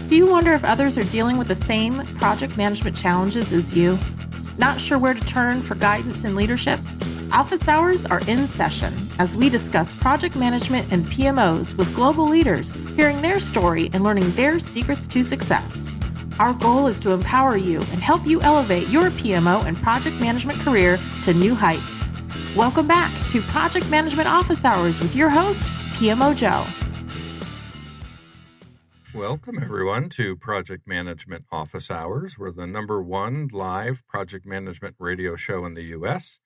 Do you wonder if others are dealing with the same project management challenges as you? Not sure where to turn for guidance and leadership? Office hours are in session as we discuss project management and PMOs with global leaders, hearing their story and learning their secrets to success. Our goal is to empower you and help you elevate your PMO and project management career to new heights. Welcome back to Project Management Office Hours with your host, PMO Joe. Welcome, everyone, to Project Management Office Hours. We're the #1 live project management radio show in the U.S.,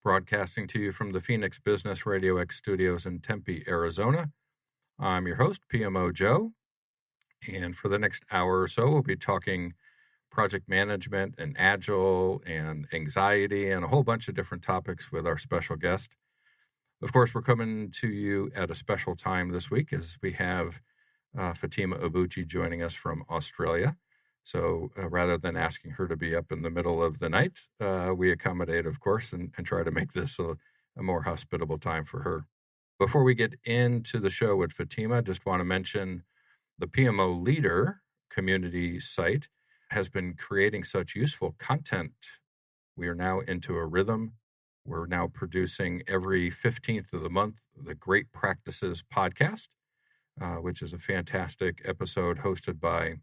broadcasting to you from the Phoenix Business Radio X studios in Tempe, Arizona. I'm your host, PMO Joe, and for the next hour or so, we'll be talking project management and agile and anxiety and a whole bunch of different topics with our special guest. Of course, we're coming to you at a special time this week as we have Fatimah Abbouchi joining us from Australia. So rather than asking her to be up in the middle of the night, we accommodate, of course, and try to make this a more hospitable time for her. Before we get into the show with Fatimah, just want to mention the PMO Leader community site has been creating such useful content. We are now into a rhythm. We're now producing every 15th of the month the Great Practices podcast, which is a fantastic episode hosted by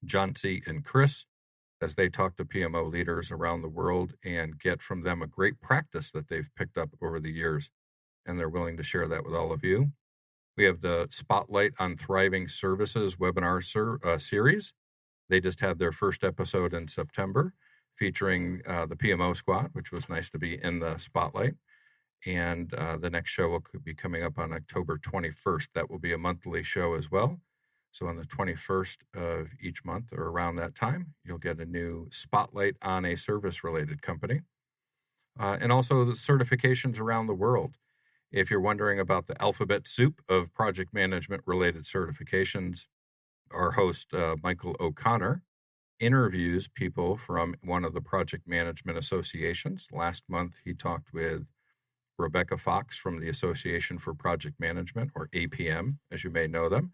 John-C and Chris as they talk to PMO leaders around the world and get from them a great practice that they've picked up over the years, and they're willing to share that with all of you. We have the Spotlight on Thriving Services webinar series. They just had their first episode in September featuring the PMO squad, which was nice to be in the spotlight. And the next show will be coming up on October 21st. That will be a monthly show as well. So on the 21st of each month or around that time, you'll get a new spotlight on a service-related company. And also the certifications around the world. If you're wondering about the alphabet soup of project management-related certifications, our host, Michael O'Connor, interviews people from one of the project management associations. Last month, he talked with Rebecca Fox from the Association for Project Management, or APM, as you may know them.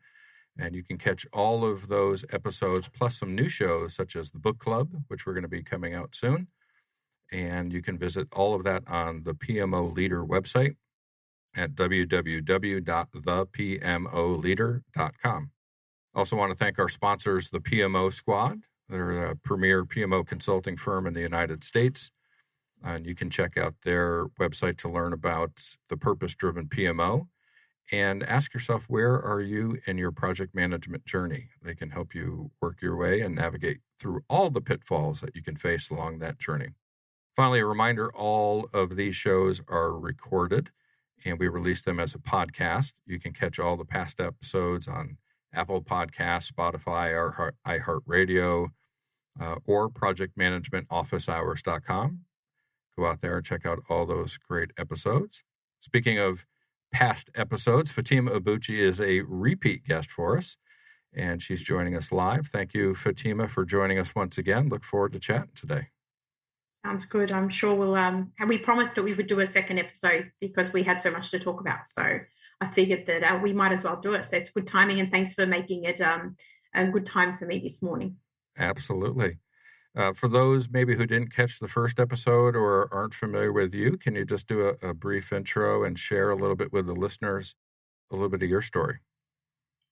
And you can catch all of those episodes, plus some new shows, such as the Book Club, which we're going to be coming out soon. And you can visit all of that on the PMO Leader website at www.thepmoleader.com. Also want to thank our sponsors, the PMO Squad. They're a premier PMO consulting firm in the United States. And you can check out their website to learn about the purpose-driven PMO and ask yourself, where are you in your project management journey? They can help you work your way and navigate through all the pitfalls that you can face along that journey. Finally, a reminder, all of these shows are recorded and we release them as a podcast. You can catch all the past episodes on Apple Podcasts, Spotify, or iHeartRadio, or projectmanagementofficehours.com. Go out there and check out all those great episodes. Speaking of past episodes, Fatimah Abbouchi is a repeat guest for us, and she's joining us live. Thank you, Fatimah, for joining us once again. Look forward to chatting today. Sounds good. I'm sure we'll, and we promised that we would do a second episode because we had so much to talk about. So I figured that we might as well do it. So it's good timing, and thanks for making it a good time for me this morning. Absolutely. For those maybe who didn't catch the first episode or aren't familiar with you, can you just do a brief intro and share a little bit with the listeners, a little bit of your story?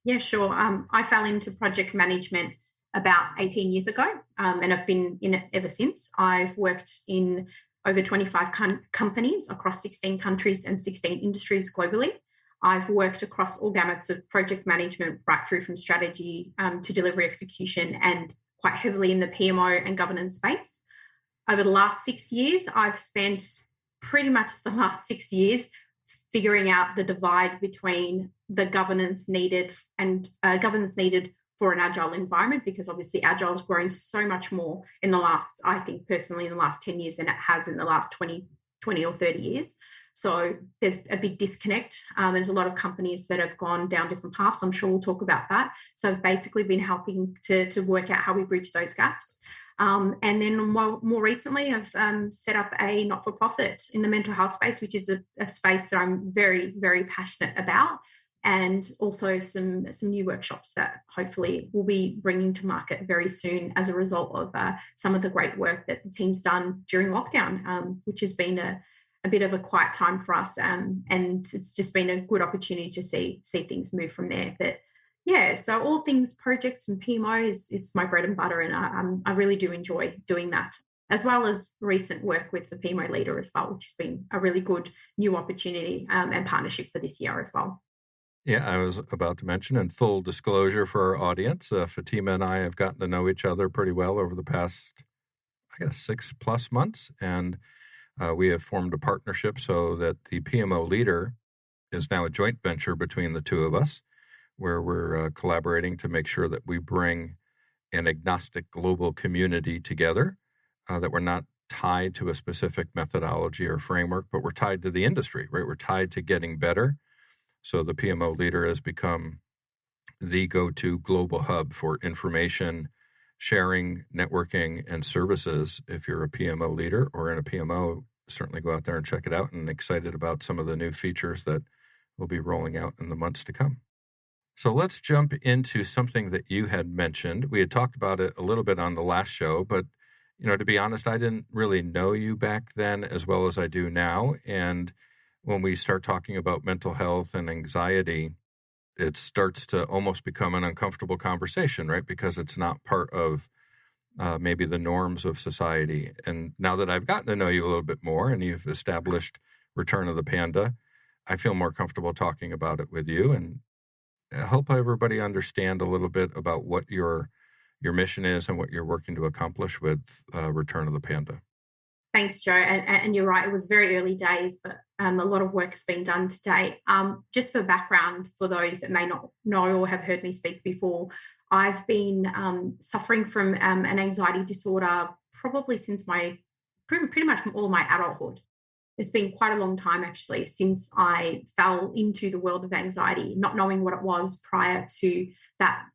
Yeah, sure. I fell into project management about 18 years ago, and I've been in it ever since. I've worked in over 25 companies across 16 countries and 16 industries globally. I've worked across all gamuts of project management, right through from strategy to delivery execution, and quite heavily in the PMO and governance space. Over the last 6 years, I've spent pretty much the last 6 years figuring out the divide between the governance needed and governance needed for an agile environment, because obviously agile has grown so much more in the last, I think personally, in the last 10 years than it has in the last 20 or 30 years. So there's a big disconnect. There's a lot of companies that have gone down different paths. I'm sure we'll talk about that. So I've basically been helping to work out how we bridge those gaps. And then more recently, I've set up a not-for-profit in the mental health space, which is a space that I'm very, very passionate about. and also some new workshops that hopefully we'll be bringing to market very soon as a result of some of the great work that the team's done during lockdown, which has been a bit of a quiet time for us, and it's just been a good opportunity to see things move from there. But yeah, so all things projects and PMO is my bread and butter, and I really do enjoy doing that, as well as recent work with the PMO leader as well, which has been a really good new opportunity and partnership for this year as well. Yeah, I was about to mention, in full disclosure for our audience, Fatima and I have gotten to know each other pretty well over the past, I guess, 6+ months, and we have formed a partnership so that the PMO leader is now a joint venture between the two of us, where we're collaborating to make sure that we bring an agnostic global community together, that we're not tied to a specific methodology or framework, but we're tied to the industry, right? We're tied to getting better. So the PMO leader has become the go-to global hub for information sharing, networking, and services. If you're a PMO leader or in a PMO, certainly go out there and check it out, and excited about some of the new features that we'll be rolling out in the months to come. So let's jump into something that you had mentioned. We had talked about it a little bit on the last show, but to be honest, I didn't really know you back then as well as I do now. And when we start talking about mental health and anxiety, it starts to almost become an uncomfortable conversation, right? Because it's not part of maybe the norms of society. And now that I've gotten to know you a little bit more and you've established Return of the Panda, I feel more comfortable talking about it with you, and help everybody understand a little bit about what your mission is and what you're working to accomplish with Return of the Panda. Thanks, Joe. And you're right, it was very early days, but a lot of work has been done to date. Just for background, for those that may not know or have heard me speak before, I've been suffering from an anxiety disorder probably since pretty much all my adulthood. It's been quite a long time, actually, since I fell into the world of anxiety, not knowing what it was prior to that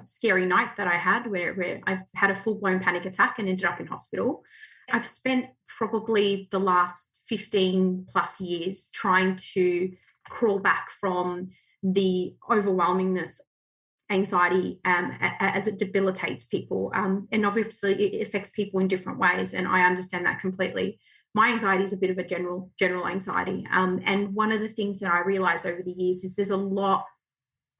scary night that I had where I had a full-blown panic attack and ended up in hospital. I've spent probably the last 15 plus years trying to crawl back from the overwhelmingness anxiety as it debilitates people. And obviously it affects people in different ways, and I understand that completely. My anxiety is a bit of a general anxiety. And one of the things that I realized over the years is there's a lot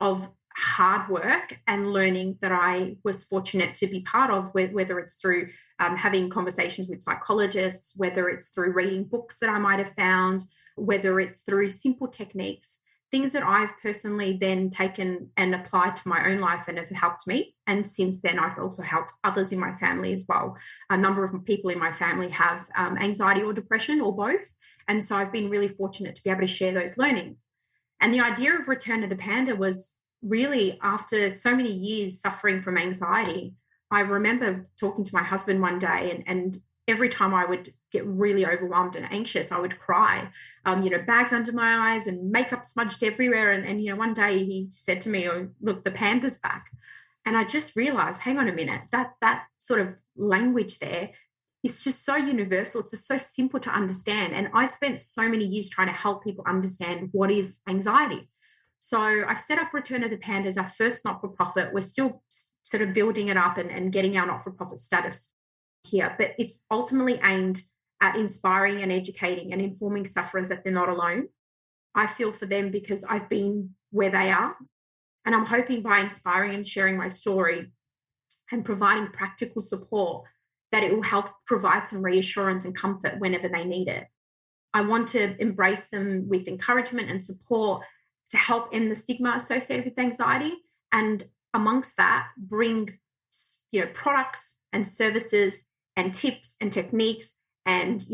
of hard work and learning that I was fortunate to be part of, whether it's through having conversations with psychologists, whether it's through reading books that I might have found, whether it's through simple techniques, things that I've personally then taken and applied to my own life and have helped me. And since then, I've also helped others in my family as well. A number of people in my family have anxiety or depression or both. And so I've been really fortunate to be able to share those learnings. And the idea of Return of the Panda was really, after so many years suffering from anxiety, I remember talking to my husband one day, and every time I would get really overwhelmed and anxious, I would cry, bags under my eyes and makeup smudged everywhere. And one day he said to me, "Oh, look, the panda's back." And I just realized, hang on a minute, that sort of language there is just so universal. It's just so simple to understand. And I spent so many years trying to help people understand what is anxiety. So I've set up Return of the Panda as our first not-for-profit. We're still sort of building it up and getting our not-for-profit status here, but it's ultimately aimed at inspiring and educating and informing sufferers that they're not alone. I feel for them because I've been where they are, and I'm hoping by inspiring and sharing my story and providing practical support that it will help provide some reassurance and comfort whenever they need it. I want to embrace them with encouragement and support to help end the stigma associated with anxiety, and amongst that, bring products and services and tips and techniques and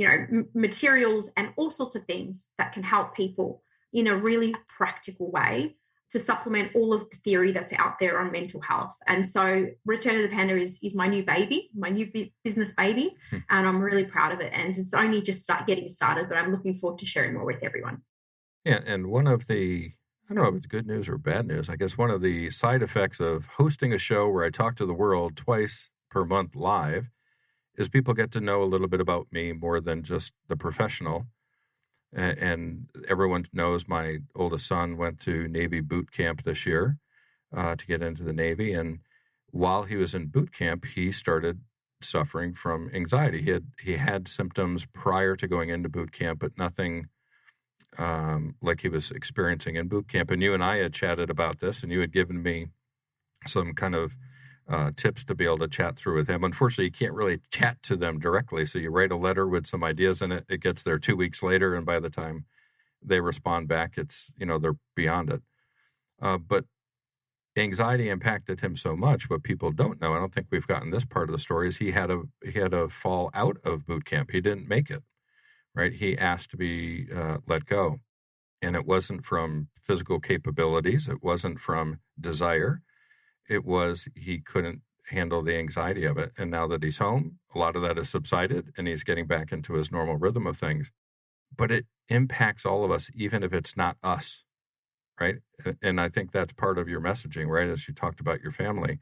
materials and all sorts of things that can help people in a really practical way to supplement all of the theory that's out there on mental health. And so Return of the Panda is my new baby, my new business baby, and I'm really proud of it. And it's only just getting started, but I'm looking forward to sharing more with everyone. Yeah, and one of the, I don't know if it's good news or bad news, I guess one of the side effects of hosting a show where I talk to the world twice per month live is people get to know a little bit about me more than just the professional. And everyone knows my oldest son went to Navy boot camp this year to get into the Navy. And while he was in boot camp, he started suffering from anxiety. He had symptoms prior to going into boot camp, but nothing like he was experiencing in boot camp. And you and I had chatted about this, and you had given me some kind of tips to be able to chat through with him. Unfortunately, you can't really chat to them directly. So you write a letter with some ideas in it. It gets there 2 weeks later, and by the time they respond back, it's, they're beyond it. But anxiety impacted him so much. What people don't know, I don't think we've gotten this part of the story, is he had a fall out of boot camp. He didn't make it, right? He asked to be let go. And it wasn't from physical capabilities. It wasn't from desire. It was he couldn't handle the anxiety of it. And now that he's home, a lot of that has subsided and he's getting back into his normal rhythm of things. But it impacts all of us, even if it's not us, right? And I think that's part of your messaging, right? As you talked about your family,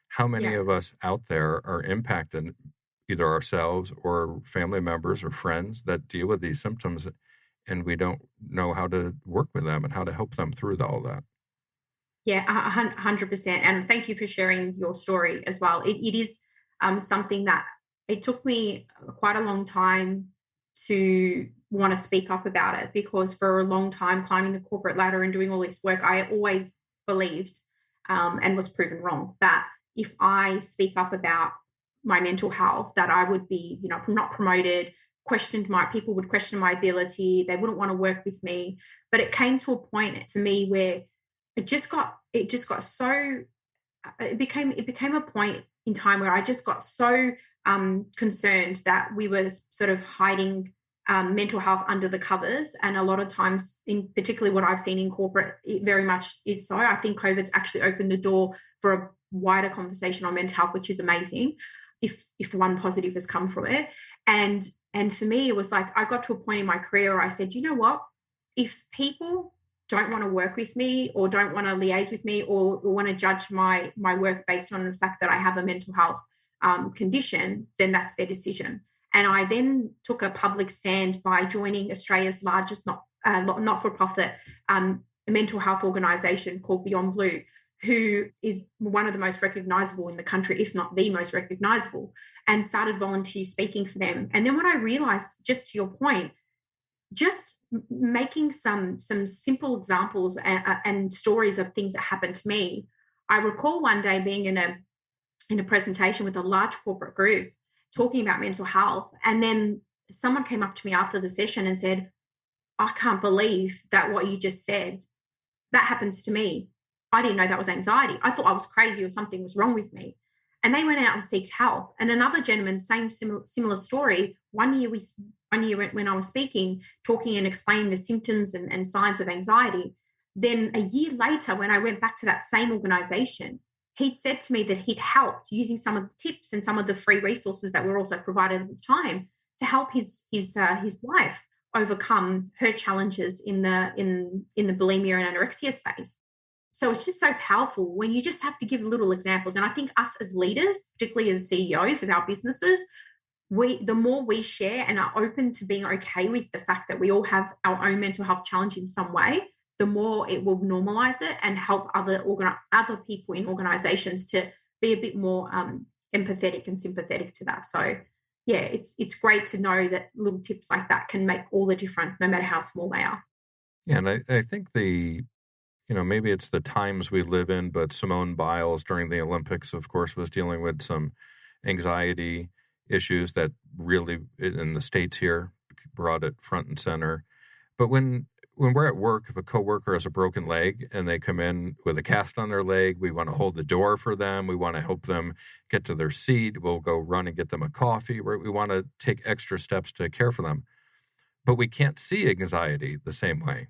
how many of us out there are impacted, either ourselves or family members or friends that deal with these symptoms, and we don't know how to work with them and how to help them through all that. Yeah, 100%. And thank you for sharing your story as well. It is something that it took me quite a long time to want to speak up about it, because for a long time, climbing the corporate ladder and doing all this work, I always believed and was proven wrong that if I speak up about my mental health, that I would be, not promoted, people would question my ability. They wouldn't want to work with me. But it came to a point for me where it became a point in time where I just got so concerned that we were sort of hiding mental health under the covers. And a lot of times, in particularly what I've seen in corporate, it very much is so. I think COVID's actually opened the door for a wider conversation on mental health, which is amazing, if one positive has come from it. And for me, it was like I got to a point in my career where I said, you know what, if people don't want to work with me or don't want to liaise with me or want to judge my work based on the fact that I have a mental health condition, then that's their decision. And I then took a public stand by joining Australia's largest not-for-profit mental health organisation called Beyond Blue, who is one of the most recognisable in the country, if not the most recognisable, and started volunteer speaking for them. And then when I realised, just to your point, just making some simple examples and stories of things that happened to me. I recall one day being in a presentation with a large corporate group talking about mental health, and then someone came up to me after the session and said, I can't believe that what you just said, that happens to me. I didn't know that was anxiety. I thought I was crazy or something was wrong with me. And they went out and sought help. And another gentleman, same similar story. One year when I was speaking, talking and explaining the symptoms and signs of anxiety, then a year later, when I went back to that same organisation, he'd said to me that he'd helped using some of the tips and some of the free resources that were also provided at the time to help his wife overcome her challenges in the bulimia and anorexia space. So it's just so powerful when you just have to give little examples. And I think us as leaders, particularly as CEOs of our businesses, the more we share and are open to being okay with the fact that we all have our own mental health challenge in some way, the more it will normalize it and help other people in organizations to be a bit more empathetic and sympathetic to that. So yeah, it's great to know that little tips like that can make all the difference, no matter how small they are. Yeah, and I think maybe it's the times we live in, but Simone Biles during the Olympics, of course, was dealing with some anxiety issues that really, in the States here, brought it front and center. But when we're at work, if a coworker has a broken leg and they come in with a cast on their leg, we want to hold the door for them. We want to help them get to their seat. We'll go run and get them a coffee. We want to take extra steps to care for them. But we can't see anxiety the same way.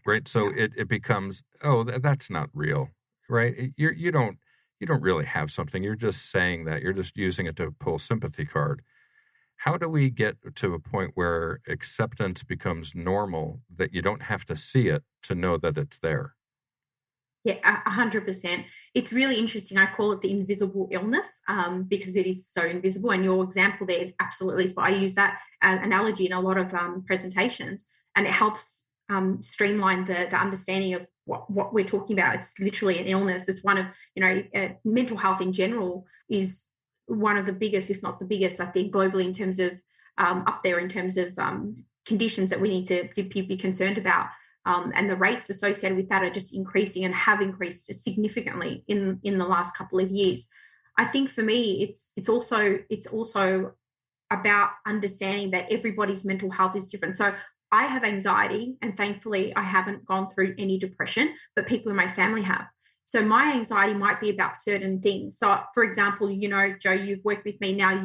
Right. So it becomes, that's not real. Right. You don't really have something. You're just saying that. You're just using it to pull sympathy card. How do we get to a point where acceptance becomes normal, that you don't have to see it to know that it's there? Yeah, 100%. It's really interesting. I call it the invisible illness because it is so invisible. And your example there is absolutely spot. I use that analogy in a lot of presentations. and it helps streamline the understanding of what we're talking about. It's literally an illness. It's one of, mental health in general is one of the biggest, if not the biggest, I think, globally in terms of up there in terms of conditions that we need to be concerned about. And the rates associated with that are just increasing and have increased significantly in the last couple of years. I think for me, it's also about understanding that everybody's mental health is different. So I have anxiety, and thankfully I haven't gone through any depression, but people in my family have. So my anxiety might be about certain things. So for example, Joe, you've worked with me now,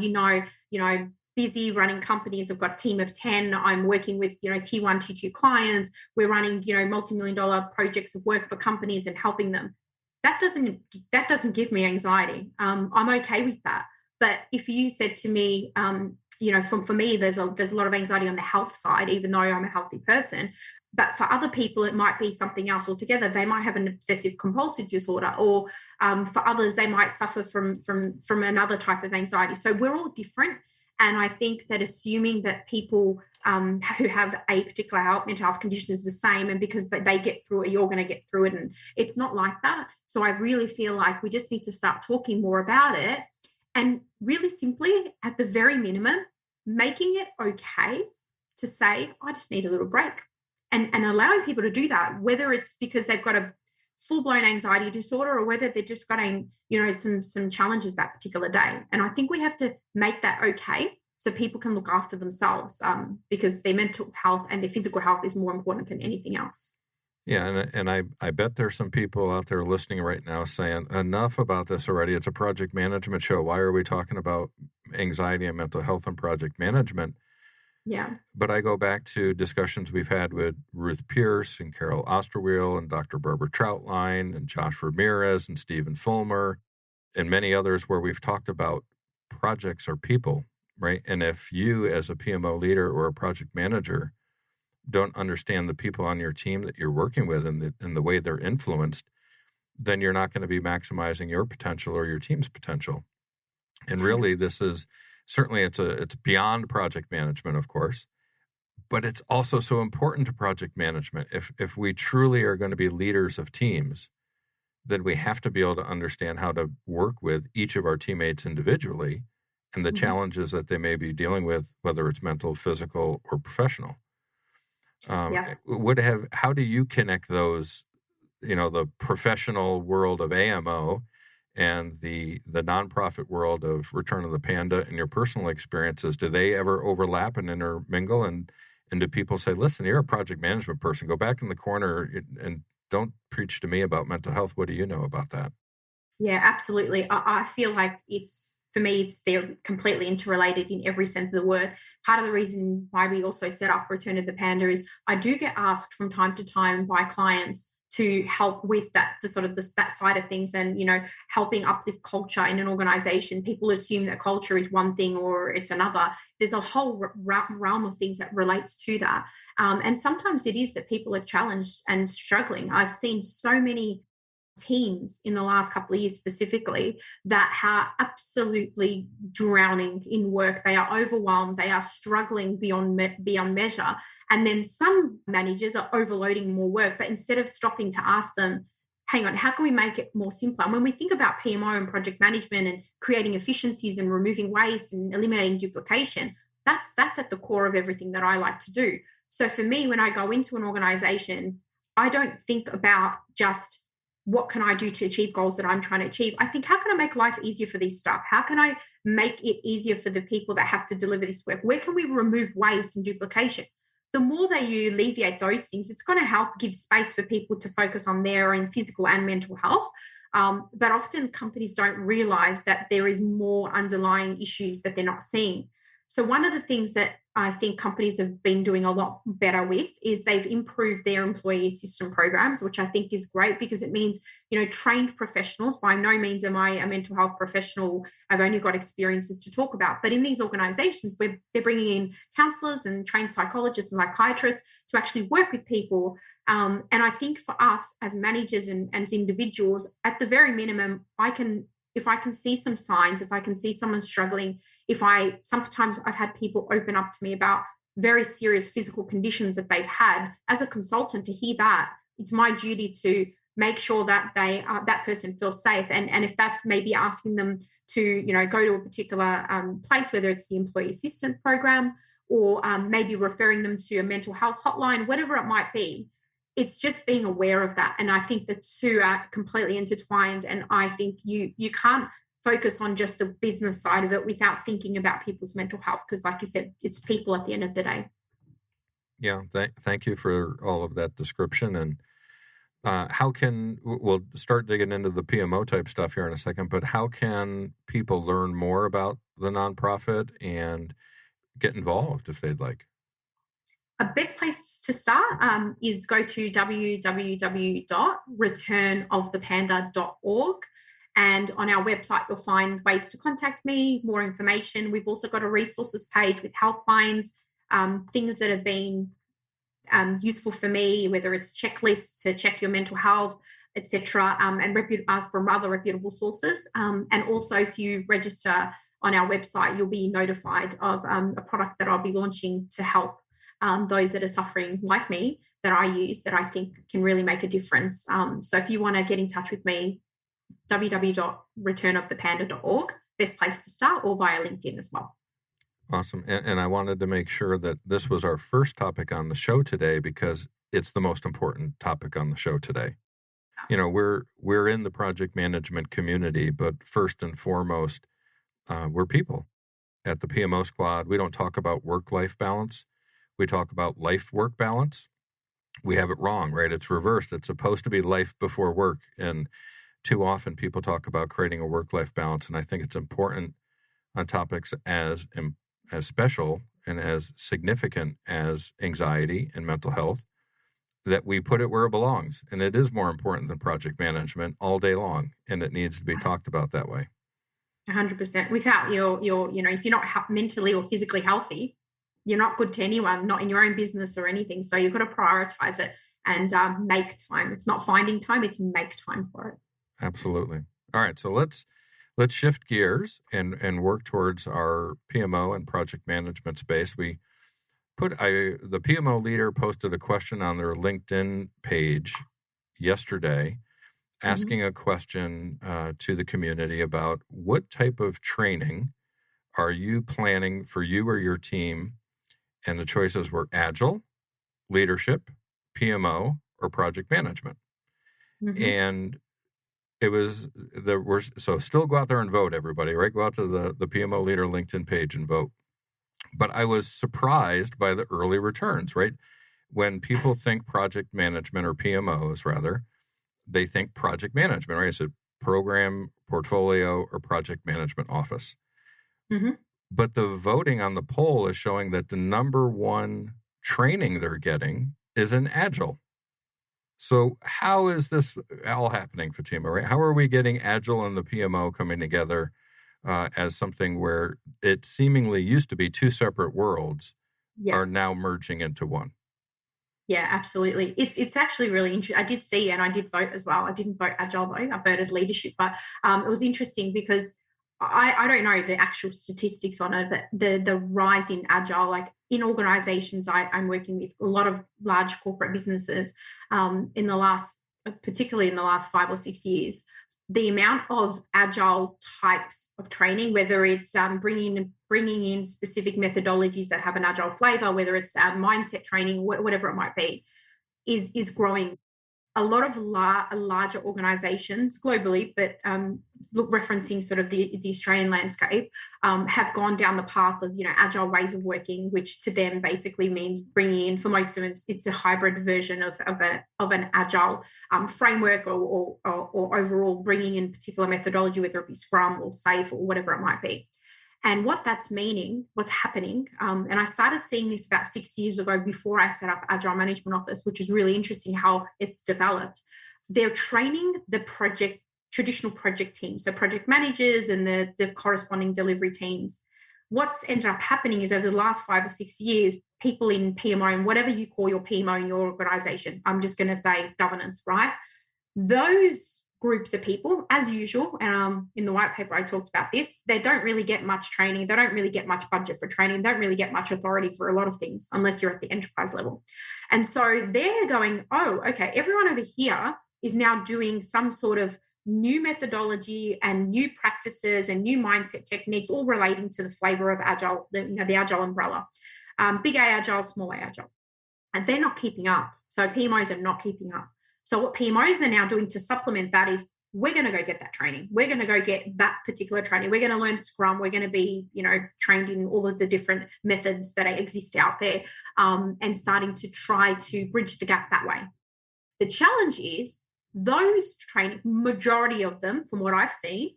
busy running companies. I've got a team of 10. I'm working with, tier 1, tier 2 clients. We're running, multi-million-dollar projects of work for companies and helping them. That doesn't give me anxiety. I'm okay with that. But if you said to me, for me, there's a lot of anxiety on the health side, even though I'm a healthy person. But for other people, it might be something else altogether. They might have an obsessive compulsive disorder, or for others, they might suffer from another type of anxiety. So we're all different. And I think that assuming that people who have a particular mental health condition is the same, and because they get through it, you're going to get through it. And it's not like that. So I really feel like we just need to start talking more about it. And really simply, at the very minimum, making it okay to say, I just need a little break. And allowing people to do that, whether it's because they've got a full-blown anxiety disorder or whether they're just got some challenges that particular day. And I think we have to make that okay so people can look after themselves, because their mental health and their physical health is more important than anything else. Yeah, and I bet there's some people out there listening right now saying, enough about this already. It's a project management show. Why are we talking about anxiety and mental health and project management? Yeah. But I go back to discussions we've had with Ruth Pierce and Carol Osterwheel and Dr. Barbara Troutline and Josh Ramirez and Stephen Fulmer and many others where we've talked about projects are people, right? And if you as a PMO leader or a project manager don't understand the people on your team that you're working with and the way they're influenced, then you're not going to be maximizing your potential or your team's potential. And really, this is certainly it's beyond project management, of course, but it's also so important to project management. If we truly are going to be leaders of teams, then we have to be able to understand how to work with each of our teammates individually and the challenges that they may be dealing with, whether it's mental, physical, or professional. How do you connect those, the professional world of AMO and the nonprofit world of Return of the Panda and your personal experiences? Do they ever overlap and intermingle? And do people say, listen, you're a project management person, go back in the corner and don't preach to me about mental health. What do you know about that? Yeah, absolutely. I feel like they're completely interrelated in every sense of the word. Part of the reason why we also set up Return of the Panda is I do get asked from time to time by clients to help with that side of things, and helping uplift culture in an organization. People assume that culture is one thing or it's another. There's a whole realm of things that relates to that, and sometimes it is that people are challenged and struggling. I've seen so many teams in the last couple of years specifically that are absolutely drowning in work. They are overwhelmed. They are struggling beyond measure. And then some managers are overloading more work, but instead of stopping to ask them, hang on, how can we make it more simpler? And when we think about PMO and project management and creating efficiencies and removing waste and eliminating duplication, that's at the core of everything that I like to do. So for me, when I go into an organization, I don't think about just what can I do to achieve goals that I'm trying to achieve? I think, how can I make life easier for this staff? How can I make it easier for the people that have to deliver this work? Where can we remove waste and duplication? The more that you alleviate those things, it's going to help give space for people to focus on their own physical and mental health. But often companies don't realize that there is more underlying issues that they're not seeing. So one of the things that I think companies have been doing a lot better with is they've improved their employee assistance programs, which I think is great because it means, trained professionals. By no means am I a mental health professional. I've only got experiences to talk about. But in these organizations where they're bringing in counselors and trained psychologists and psychiatrists to actually work with people. And I think for us as managers and as individuals, at the very minimum, if I can see some signs, if I can see someone struggling, sometimes I've had people open up to me about very serious physical conditions that they've had. As a consultant, to hear that, it's my duty to make sure that that person feels safe. And if that's maybe asking them to, go to a particular place, whether it's the employee assistance program or maybe referring them to a mental health hotline, whatever it might be, it's just being aware of that. And I think the two are completely intertwined. And I think you can't focus on just the business side of it without thinking about people's mental health, because like you said, it's people at the end of the day. Yeah, thank you for all of that description. And we'll start digging into the PMO type stuff here in a second, but how can people learn more about the nonprofit and get involved if they'd like? A best place to start is go to www.returnofthepanda.org. And on our website, you'll find ways to contact me, more information. We've also got a resources page with helplines, things that have been useful for me, whether it's checklists to check your mental health, etc., and from other reputable sources. And also, if you register on our website, you'll be notified of a product that I'll be launching to help those that are suffering like me, that I use, that I think can really make a difference. So if you want to get in touch with me, www.returnofthepanda.org, best place to start, or via LinkedIn as well. Awesome. And I wanted to make sure that this was our first topic on the show today because it's the most important topic on the show today. We're in the project management community, but first and foremost, we're people. At the PMO Squad, we don't talk about work-life balance. We talk about life-work balance. We have it wrong, right? It's reversed. It's supposed to be life before work. And too often people talk about creating a work-life balance. And I think it's important on topics as special and as significant as anxiety and mental health that we put it where it belongs. And it is more important than project management all day long. And it needs to be talked about that way. 100%. Without your if you're not mentally or physically healthy, you're not good to anyone, not in your own business or anything. So you've got to prioritize it and make time. It's not finding time, it's make time for it. Absolutely. All right. So let's shift gears and work towards our PMO and project management space. We the PMO leader posted a question on their LinkedIn page yesterday, asking a question to the community about what type of training are you planning for you or your team? And the choices were agile, leadership, PMO, or project management. And it was so still go out there and vote, everybody, right? Go out to the PMO leader LinkedIn page and vote. But I was surprised by the early returns, right? When people think project management, or PMOs rather, they think project management, right? It's a program, portfolio, or project management office. But the voting on the poll is showing that the number one training they're getting is in agile. So how is this all happening, Fatima, right? How are we getting agile and the PMO coming together as something where it seemingly used to be two separate worlds are now merging into one? Yeah, absolutely. It's actually really interesting. I did see, and I did vote as well. I didn't vote agile though. I voted leadership, but it was interesting because I don't know the actual statistics on it, but the rise in agile, like in organizations I'm working with, a lot of large corporate businesses particularly in the last 5 or 6 years, the amount of agile types of training, whether it's bringing in specific methodologies that have an agile flavor, whether it's mindset training, whatever it might be, is growing. A lot of larger organizations globally, but referencing sort of the Australian landscape, have gone down the path of, agile ways of working, which to them basically means bringing in, for most of them, it's a hybrid version of an agile framework or overall bringing in particular methodology, whether it be Scrum or SAFe or whatever it might be. And what's happening, and I started seeing this about 6 years ago before I set up Agile Management Office, which is really interesting how it's developed. They're training the traditional project teams, so project managers and the corresponding delivery teams. What's ended up happening is over the last 5 or 6 years, people in PMO, and whatever you call your PMO in your organization, I'm just going to say governance, right? Those groups of people, as usual. In the white paper, I talked about this. They don't really get much training. They don't really get much budget for training. They don't really get much authority for a lot of things unless you're at the enterprise level. And so they're going, oh, okay, everyone over here is now doing some sort of new methodology and new practices and new mindset techniques, all relating to the flavor of agile, the agile umbrella, big A agile, small A agile. And they're not keeping up. So PMOs are not keeping up. So what PMOs are now doing to supplement that is, we're going to go get that training. We're going to go get that particular training. We're going to learn Scrum. We're going to be, trained in all of the different methods that exist out there, and starting to try to bridge the gap that way. The challenge is those training, majority of them, from what I've seen,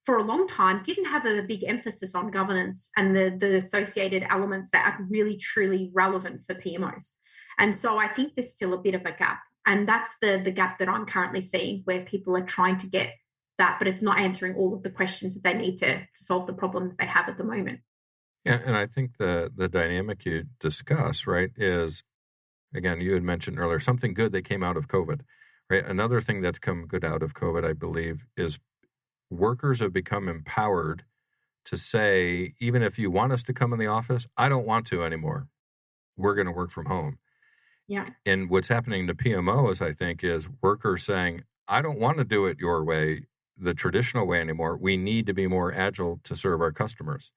for a long time, didn't have a big emphasis on governance and the associated elements that are really, truly relevant for PMOs. And so I think there's still a bit of a gap. And that's the gap that I'm currently seeing, where people are trying to get that, but it's not answering all of the questions that they need to solve the problem that they have at the moment. Yeah, and I think the dynamic you discuss, right, is, again, you had mentioned earlier, something good that came out of COVID, right? Another thing that's come good out of COVID, I believe, is workers have become empowered to say, even if you want us to come in the office, I don't want to anymore. We're going to work from home. Yeah. And what's happening to PMOs, I think, is workers saying, I don't want to do it your way, the traditional way anymore. We need to be more agile to serve our customers.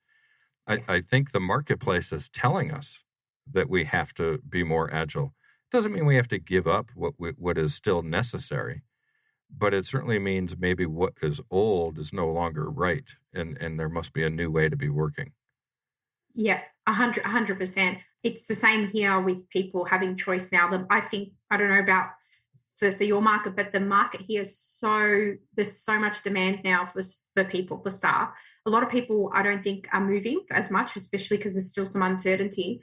I think the marketplace is telling us that we have to be more agile. Doesn't mean we have to give up what is still necessary, but it certainly means maybe what is old is no longer right, and there must be a new way to be working. Yeah, 100%. It's the same here with people having choice now. I think, I don't know about for your market, but the market here is there's so much demand now for people, for staff. A lot of people, I don't think, are moving as much, especially because there's still some uncertainty.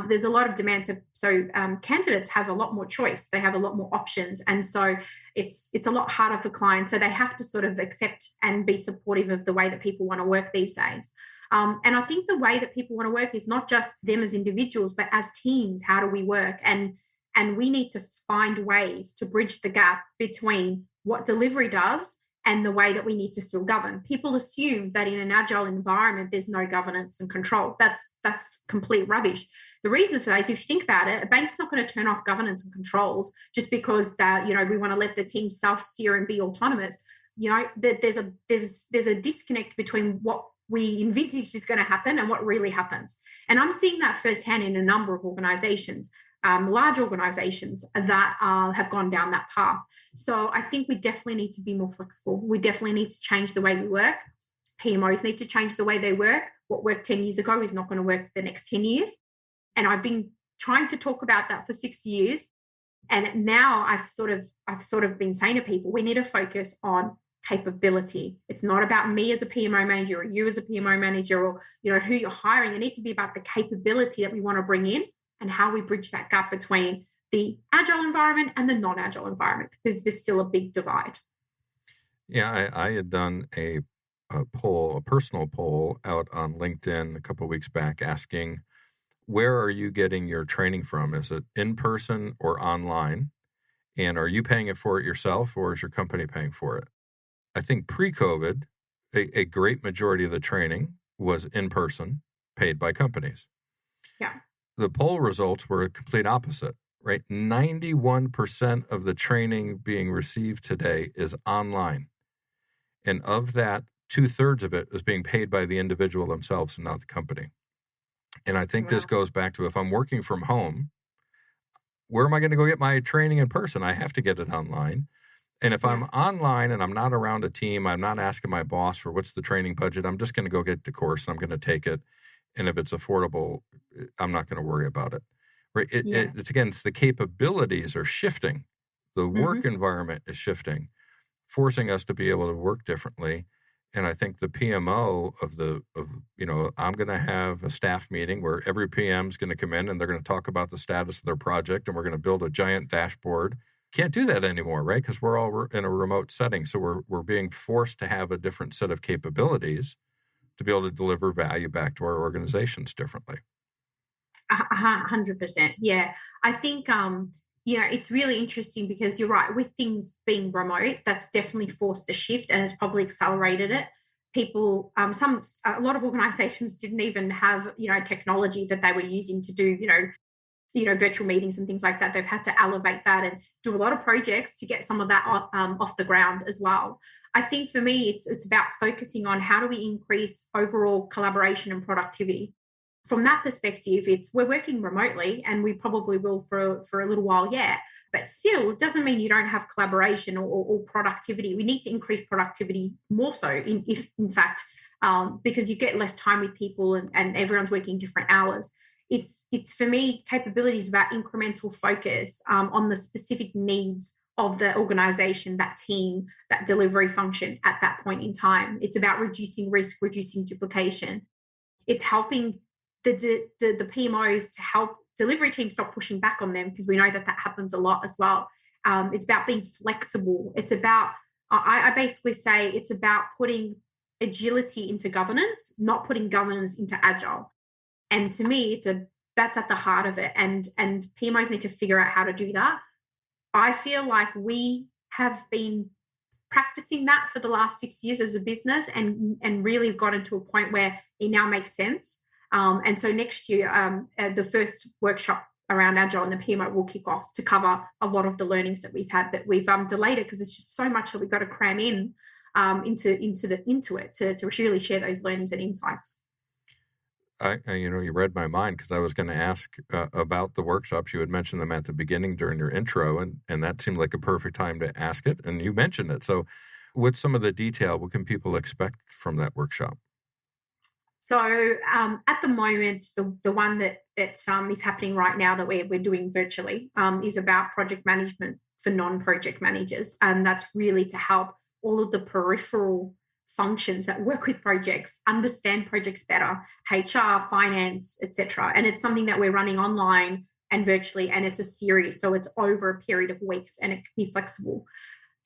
There's a lot of demand. So candidates have a lot more choice. They have a lot more options. And so it's a lot harder for clients. So they have to sort of accept and be supportive of the way that people want to work these days. And I think the way that people want to work is not just them as individuals, but as teams. How do we work? And we need to find ways to bridge the gap between what delivery does and the way that we need to still govern. People assume that in an agile environment, there's no governance and control. That's complete rubbish. The reason for that is, if you think about it, a bank's not going to turn off governance and controls just because we want to let the team self-steer and be autonomous. There's a disconnect between what we envisage is going to happen and what really happens. And I'm seeing that firsthand in a number of organizations, large organizations that have gone down that path. So I think we definitely need to be more flexible. We definitely need to change the way we work. PMOs need to change the way they work. What worked 10 years ago is not going to work for the next 10 years. And I've been trying to talk about that for 6 years. And now I've sort of been saying to people, we need to focus on capability. It's not about me as a PMO manager or you as a PMO manager or who you're hiring. It needs to be about the capability that we want to bring in and how we bridge that gap between the agile environment and the non-agile environment, because there's still a big divide. Yeah, I had done a personal poll out on LinkedIn a couple of weeks back asking, where are you getting your training from? Is it in person or online? And are you paying for it yourself, or is your company paying for it? I think pre-COVID, a great majority of the training was in person, paid by companies. Yeah. The poll results were a complete opposite, right? 91% of the training being received today is online. And of that, 2/3 of it is being paid by the individual themselves and not the company. And I think this goes back to, if I'm working from home, where am I going to go get my training in person? I have to get it online. And if I'm online and I'm not around a team, I'm not asking my boss for what's the training budget. I'm just going to go get the course and I'm going to take it. And if it's affordable, I'm not going to worry about it. Right? It's the capabilities are shifting. The work environment is shifting, forcing us to be able to work differently. And I think the PMO I'm going to have a staff meeting where every PM is going to come in and they're going to talk about the status of their project, and we're going to build a giant dashboard. Can't do that anymore, right? Because we're all in a remote setting. So we're being forced to have a different set of capabilities to be able to deliver value back to our organizations differently. 100%. Yeah. I think it's really interesting because you're right, with things being remote, that's definitely forced a shift and it's probably accelerated it. People, a lot of organizations didn't even have, technology that they were using to do, virtual meetings and things like that. They've had to elevate that and do a lot of projects to get some of that off the ground as well. I think for me, it's about focusing on how do we increase overall collaboration and productivity. From that perspective, we're working remotely and we probably will for a little while yet, but still it doesn't mean you don't have collaboration or productivity. We need to increase productivity more so, in fact, because you get less time with people and everyone's working different hours. It's for me, capabilities about incremental focus on the specific needs of the organization, that team, that delivery function at that point in time. It's about reducing risk, reducing duplication. It's helping the PMOs to help delivery teams stop pushing back on them, because we know that happens a lot as well. It's about being flexible. It's about, I basically say it's about putting agility into governance, not putting governance into agile. And to me, that's at the heart of it. And PMOs need to figure out how to do that. I feel like we have been practicing that for the last 6 years as a business and really gotten to a point where it now makes sense. And so next year, the first workshop around Agile and the PMO will kick off to cover a lot of the learnings that we've had, but we've delayed it because it's just so much that we've got to cram into it to really share those learnings and insights. You read my mind, because I was going to ask about the workshops. You had mentioned them at the beginning during your intro, and that seemed like a perfect time to ask it, and you mentioned it. So what's some of the detail? What can people expect from that workshop? So at the moment, the one that is happening right now that we're doing virtually is about project management for non-project managers. And that's really to help all of the peripheral functions that work with projects understand projects better, HR, finance, etc. And it's something that we're running online and virtually, and it's a series. So it's over a period of weeks and it can be flexible.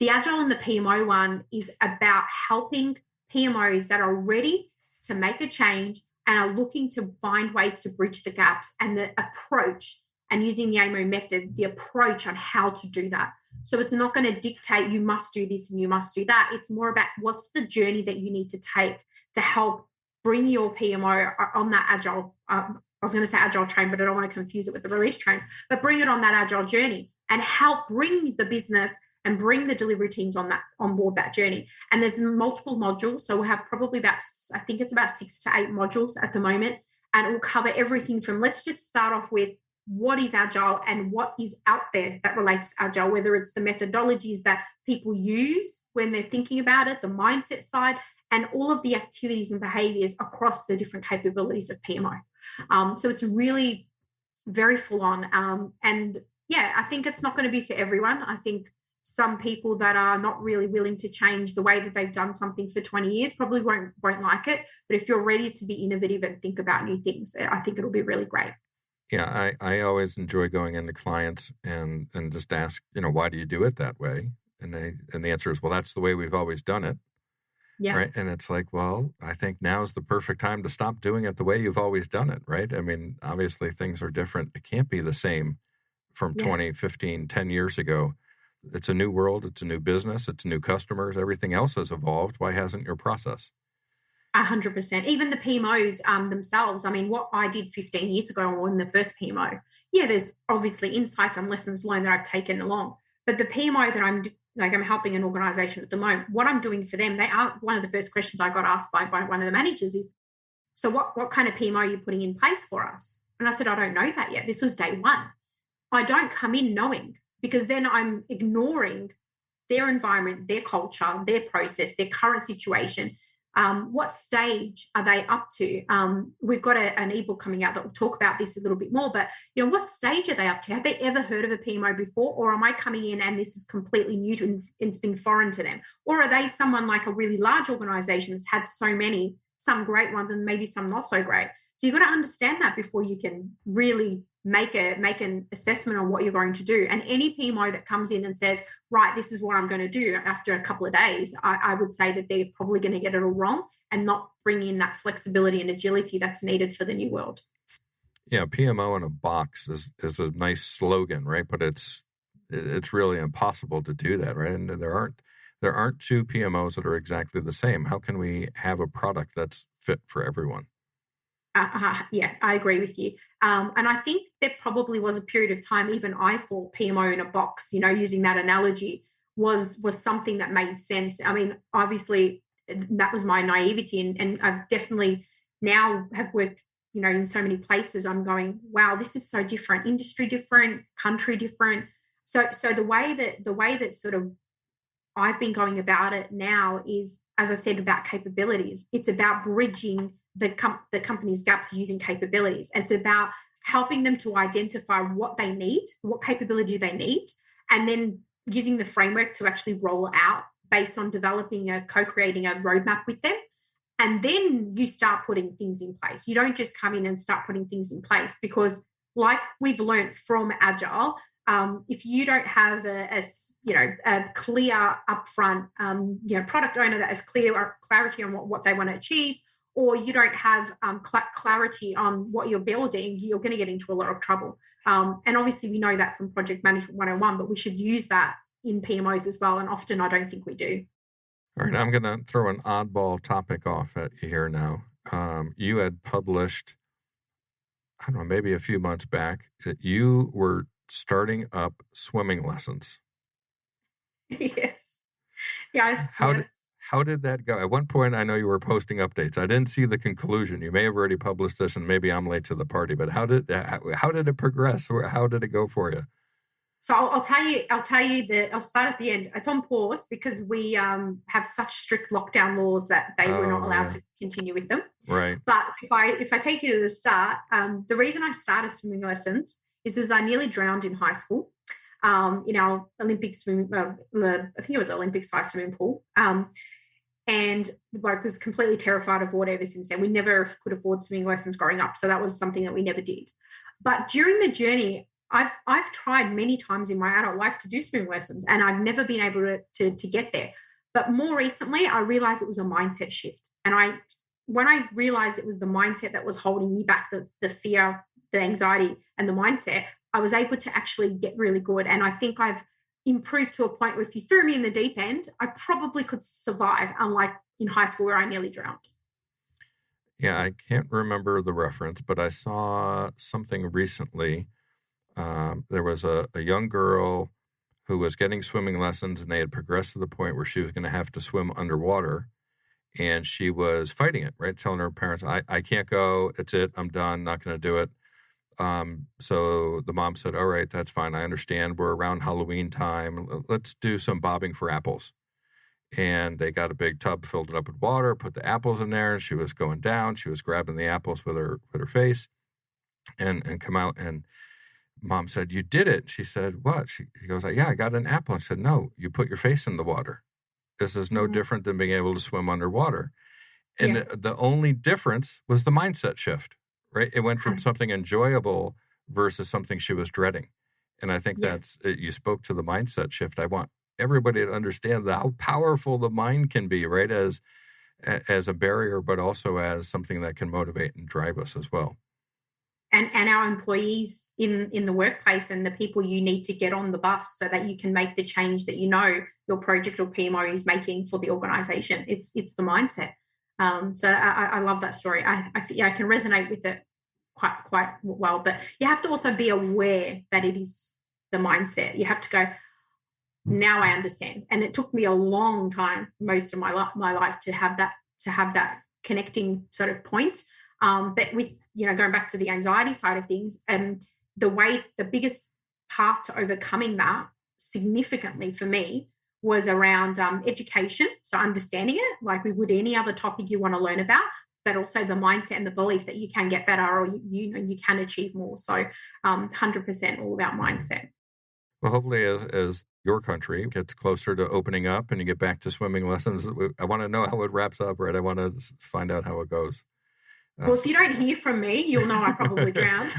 The Agile and the PMO one is about helping PMOs that are ready to make a change and are looking to find ways to bridge the gaps, and the approach, and using the AMO method, the approach on how to do that. So it's not going to dictate you must do this and you must do that. It's more about what's the journey that you need to take to help bring your PMO on that Agile, I was going to say Agile train, but I don't want to confuse it with the release trains, but bring it on that Agile journey and help bring the business and bring the delivery teams on board that journey. And there's multiple modules. So we'll have probably about 6 to 8 modules at the moment. And it will cover everything from, let's just start off with what is Agile and what is out there that relates to Agile, whether it's the methodologies that people use when they're thinking about it, the mindset side, and all of the activities and behaviors across the different capabilities of PMO. So it's really very full on. And yeah, I think it's not going to be for everyone. I think some people that are not really willing to change the way that they've done something for 20 years probably won't like it. But if you're ready to be innovative and think about new things, I think it'll be really great. Yeah, I always enjoy going into clients and just ask, why do you do it that way? And the answer is, well, that's the way we've always done it. Yeah. Right. And it's like, well, I think now's the perfect time to stop doing it the way you've always done it. Right. I mean, obviously things are different. It can't be the same from 20, 15, 10 years ago. It's a new world. It's a new business. It's new customers. Everything else has evolved. Why hasn't your process? 100%. Even the PMOs themselves. I mean, what I did 15 years ago on the first PMO, there's obviously insights and lessons learned that I've taken along. But the PMO that I'm helping an organization at the moment, what I'm doing for them, one of the first questions I got asked by one of the managers is, so what kind of PMO are you putting in place for us? And I said, I don't know that yet. This was day one. I don't come in knowing, because then I'm ignoring their environment, their culture, their process, their current situation. What stage are they up to? We've got an ebook coming out that will talk about this a little bit more, but what stage are they up to? Have they ever heard of a PMO before? Or am I coming in and this is completely new to and it's been foreign to them? Or are they someone like a really large organization that's had so many, some great ones and maybe some not so great? So you've got to understand that before you can really make an assessment on what you're going to do. And any PMO that comes in and says, right, this is what I'm going to do after a couple of days, I would say that they're probably going to get it all wrong and not bring in that flexibility and agility that's needed for the new world. Yeah, PMO in a box is a nice slogan, right? But it's it's really impossible to do that, right? And there aren't two PMOs that are exactly the same. How can we have a product that's fit for everyone? Yeah, I agree with you. And I think there probably was a period of time, even I thought PMO in a box, using that analogy was something that made sense. I mean, obviously that was my naivety, and I've definitely now have worked, in so many places. I'm going, wow, this is so different, industry different, country different. So the way that sort of I've been going about it now is, as I said, about capabilities. It's about bridging the company's gaps using capabilities. And it's about helping them to identify what they need, what capability they need, and then using the framework to actually roll out based on co-creating a roadmap with them. And then you start putting things in place. You don't just come in and start putting things in place, because like we've learned from Agile, if you don't have a clear upfront, product owner that has clarity on what they want to achieve, or you don't have clarity on what you're building, you're going to get into a lot of trouble. And obviously we know that from Project Management 101, but we should use that in PMOs as well. And often I don't think we do. All right, I'm going to throw an oddball topic off at you here now. You had published, I don't know, maybe a few months back, that you were starting up swimming lessons. Yes. How did that go? At one point, I know you were posting updates. I didn't see the conclusion. You may have already published this, and maybe I'm late to the party. But how did it progress? How did it go for you? So I'll tell you that I'll start at the end. It's on pause because we have such strict lockdown laws that they were not allowed to continue with them. Right. But if I take you to the start, the reason I started swimming lessons is because I nearly drowned in high school. In our Olympic swimming, I think it was Olympic-sized swimming pool. And the bloke was completely terrified of water ever since then. We never could afford swimming lessons growing up, so that was something that we never did. But during the journey, I've tried many times in my adult life to do swimming lessons, and I've never been able to get there. But more recently, I realized it was a mindset shift. And when I realized it was the mindset that was holding me back, the fear, the anxiety, and the mindset, I was able to actually get really good. And I think I've improved to a point where if you threw me in the deep end, I probably could survive, unlike in high school where I nearly drowned. Yeah, I can't remember the reference, but I saw something recently. There was a young girl who was getting swimming lessons, and they had progressed to the point where she was going to have to swim underwater. And she was fighting it, right? Telling her parents, I can't go. It's it. I'm done. Not going to do it. So the mom said, all right, that's fine. I understand. We're around Halloween time. Let's do some bobbing for apples. And they got a big tub, filled it up with water, put the apples in there. And she was going down. She was grabbing the apples with her face and come out. And mom said, you did it. She said, what? She goes, yeah, I got an apple. I said, no, you put your face in the water. This is no different than being able to swim underwater. And the only difference was the mindset shift, right? It went from something enjoyable versus something she was dreading. And I think you spoke to the mindset shift. I want everybody to understand how powerful the mind can be, right? As a barrier, but also as something that can motivate and drive us as well. And our employees in the workplace, and the people you need to get on the bus so that you can make the change that your project or PMO is making for the organization. It's the mindset. So I love that story. I can resonate with it quite well, but you have to also be aware that it is the mindset. You have to go, now I understand. And it took me a long time, most of my life, to have that connecting sort of point. But with, going back to the anxiety side of things, the biggest path to overcoming that significantly for me was around education. So understanding it like we would any other topic you want to learn about, but also the mindset and the belief that you can get better, or you can achieve more. So 100% all about mindset. Well, hopefully as your country gets closer to opening up and you get back to swimming lessons, I want to know how it wraps up, right? I want to find out how it goes. Well, if you don't hear from me, you'll know I probably drowned.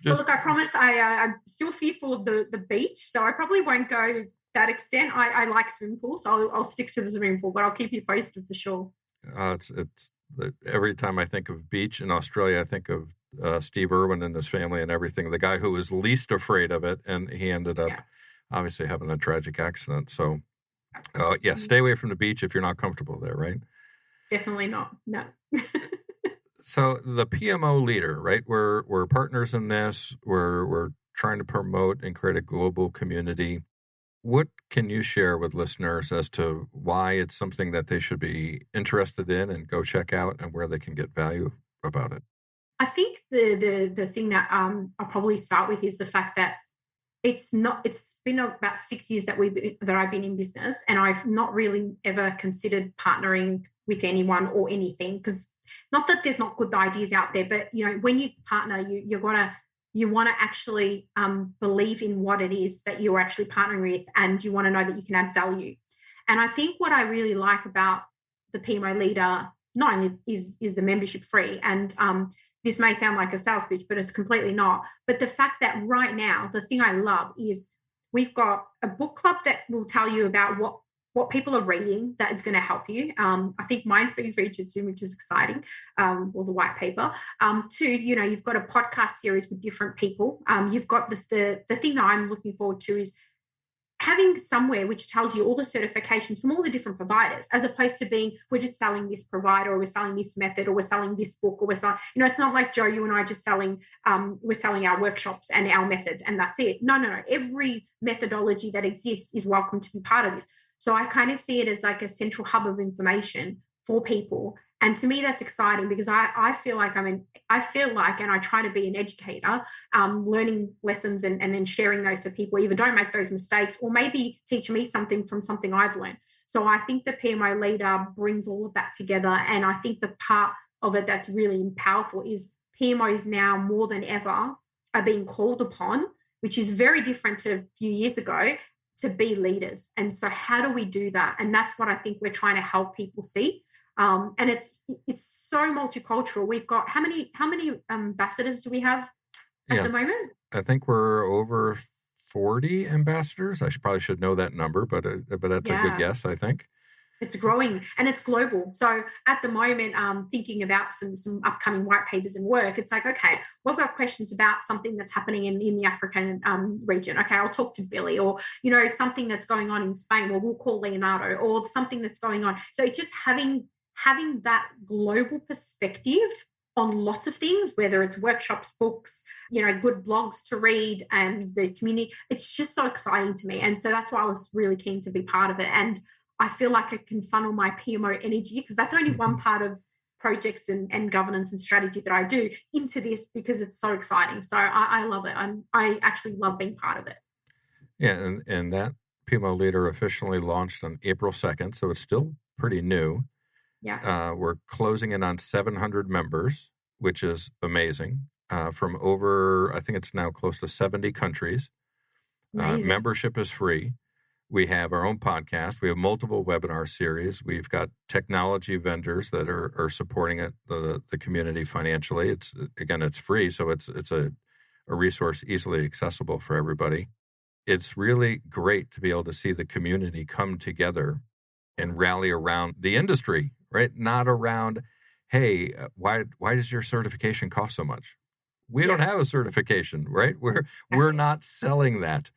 Look, I promise I'm still fearful of the beach, so I probably won't go that extent. I like swimming pools, so I'll stick to the swimming pool, but I'll keep you posted for sure. It's every time I think of beach in Australia, I think of Steve Irwin and his family and everything, the guy who was least afraid of it. And he ended up obviously having a tragic accident. So stay away from the beach if you're not comfortable there, right? Definitely not. No. So the PMO leader, right? We're partners in this. We're trying to promote and create a global community. What can you share with listeners as to why it's something that they should be interested in and go check out, and where they can get value about it? I think the thing that I'll probably start with is the fact that it's been about 6 years that I've been in business, and I've not really ever considered partnering with anyone or anything, because not that there's not good ideas out there, but when you partner, you want to actually believe in what it is that you're actually partnering with, and you want to know that you can add value. And I think what I really like about the PMO leader not only is the membership free, and this may sound like a sales pitch, but it's completely not. But the fact that right now, the thing I love is we've got a book club that will tell you about what people are reading that is going to help you. I think mine's being featured soon, which is exciting, or the white paper. Two, you've got a podcast series with different people. You've got this, the thing that I'm looking forward to is having somewhere which tells you all the certifications from all the different providers, as opposed to being, we're just selling this provider, or we're selling this method, or we're selling this book, or we're selling, it's not like Joe, you and I just selling, we're selling our workshops and our methods and that's it. No. Every methodology that exists is welcome to be part of this. So I kind of see it as like a central hub of information for people. And to me, that's exciting, because I feel like, and I try to be an educator, learning lessons and then sharing those to people, either don't make those mistakes or maybe teach me something from something I've learned. So I think the PMO leader brings all of that together. And I think the part of it that's really powerful is PMOs now more than ever are being called upon, which is very different to a few years ago, to be leaders. And so how do we do that? And that's what I think we're trying to help people see. And it's so multicultural. We've got how many ambassadors do we have at the moment? I think we're over 40 ambassadors. I probably should know that number, but that's a good guess, I think. It's growing and it's global. So at the moment, thinking about some upcoming white papers and work, it's like, okay, we've got questions about something that's happening in the African region. Okay, I'll talk to Billy, or, something that's going on in Spain, or we'll call Leonardo, or something that's going on. So it's just having that global perspective on lots of things, whether it's workshops, books, good blogs to read, and the community. It's just so exciting to me. And so that's why I was really keen to be part of it. And I feel like I can funnel my PMO energy, because that's only one part of projects and governance and strategy that I do, into this, because it's so exciting. So I love it. I actually love being part of it. Yeah, and that PMO leader officially launched on April 2nd, so it's still pretty new. Yeah. We're closing in on 700 members, which is amazing, from over, I think it's now close to 70 countries. Membership is free. We have our own podcast. We have multiple webinar series. We've got technology vendors that are supporting it, the community financially. It's free, so it's a resource easily accessible for everybody. It's really great to be able to see the community come together and rally around the industry, right? Not around, hey, why does your certification cost so much? We don't have a certification, right? We're not selling that.